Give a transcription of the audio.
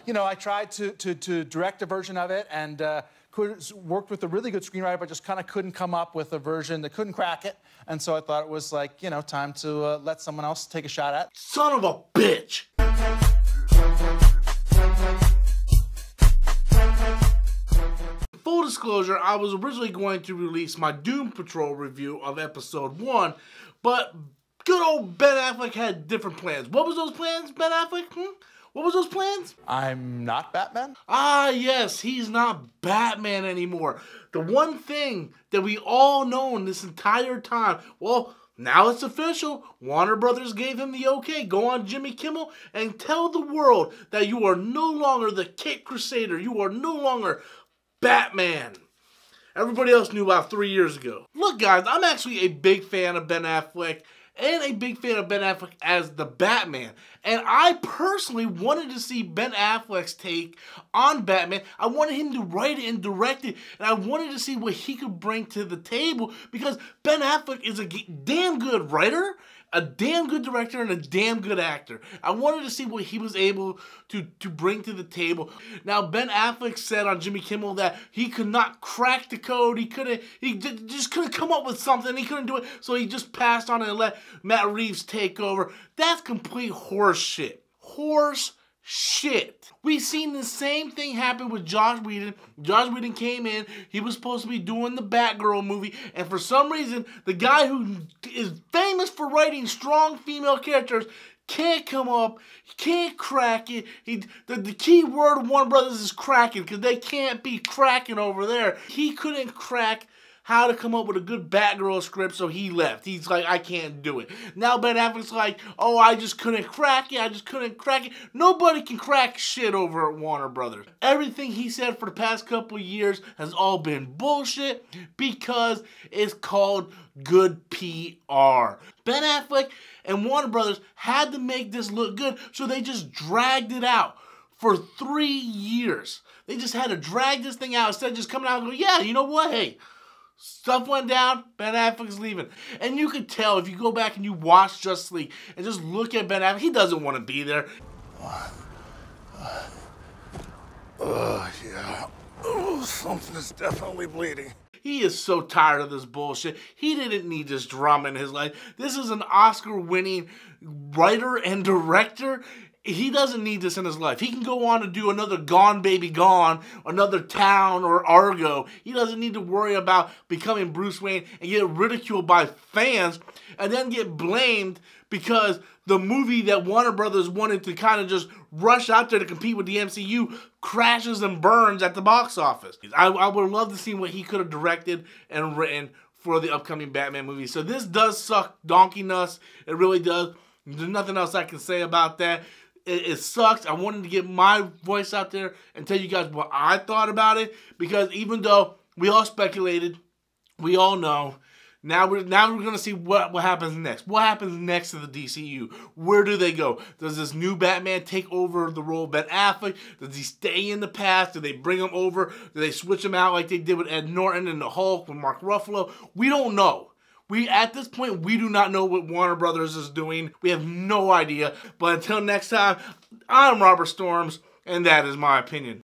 You know, I tried to direct a version of it and worked with a really good screenwriter, but just kind of couldn't come up with a version that couldn't crack it. And so I thought it was like, you know, time to let someone else take a shot at it. Son of a bitch! Full disclosure, I was originally going to release my Doom Patrol review of episode 1, but good old Ben Affleck had different plans. What was those plans, Ben Affleck? What was those plans? I'm not Batman? Ah, yes, he's not Batman anymore. The one thing that we all known this entire time, well, now it's official. Warner Brothers gave him the okay. Go on Jimmy Kimmel and tell the world that you are no longer the Caped Crusader. You are no longer Batman. Everybody else knew about 3 years ago. Look, guys, I'm actually a big fan of Ben Affleck and a big fan of Ben Affleck as the Batman. And I personally wanted to see Ben Affleck's take on Batman. I wanted him to write it and direct it, and I wanted to see what he could bring to the table because Ben Affleck is a damn good writer, a damn good director, and a damn good actor. I wanted to see what he was able to bring to the table. Now, Ben Affleck said on Jimmy Kimmel that he could not crack the code. He just couldn't come up with something. He couldn't do it, so he just passed on and let Matt Reeves take over. That's complete horse shit. Horse shit. We've seen the same thing happen with Joss Whedon. Joss Whedon came in, he was supposed to be doing the Batgirl movie, and for some reason, the guy who is famous for writing strong female characters can't come up, he can't crack it. The key word of Warner Brothers is cracking, because they can't be cracking over there. He couldn't crack how to come up with a good Batgirl script, so he left. He's like, I can't do it. Now Ben Affleck's like, oh, I just couldn't crack it. I just couldn't crack it. Nobody can crack shit over at Warner Brothers. Everything he said for the past couple of years has all been bullshit because it's called good PR. Ben Affleck and Warner Brothers had to make this look good, so they just dragged it out for 3 years. They just had to drag this thing out instead of just coming out and go, yeah, you know what, hey, stuff went down, Ben Affleck's leaving. And you could tell if you go back and you watch Justice League and just look at Ben Affleck, he doesn't want to be there. Yeah. Oh, something is definitely bleeding. He is so tired of this bullshit. He didn't need this drama in his life. This is an Oscar-winning writer and director. He doesn't need this in his life. He can go on to do another Gone Baby Gone, another Town, or Argo. He doesn't need to worry about becoming Bruce Wayne and get ridiculed by fans and then get blamed because the movie that Warner Brothers wanted to kind of just rush out there to compete with the MCU crashes and burns at the box office. I would love to see what he could have directed and written for the upcoming Batman movie. So this does suck donkey nuts. It really does. There's nothing else I can say about that. It sucks. I wanted to get my voice out there and tell you guys what I thought about it, because even though we all speculated, we all know, now we're going to see what happens next. What happens next to the DCU? Where do they go? Does this new Batman take over the role of Ben Affleck? Does he stay in the past? Do they bring him over? Do they switch him out like they did with Ed Norton and the Hulk with Mark Ruffalo? We don't know. At this point, we do not know what Warner Brothers is doing. We have no idea. But until next time, I'm Robert Storms, and that is my opinion.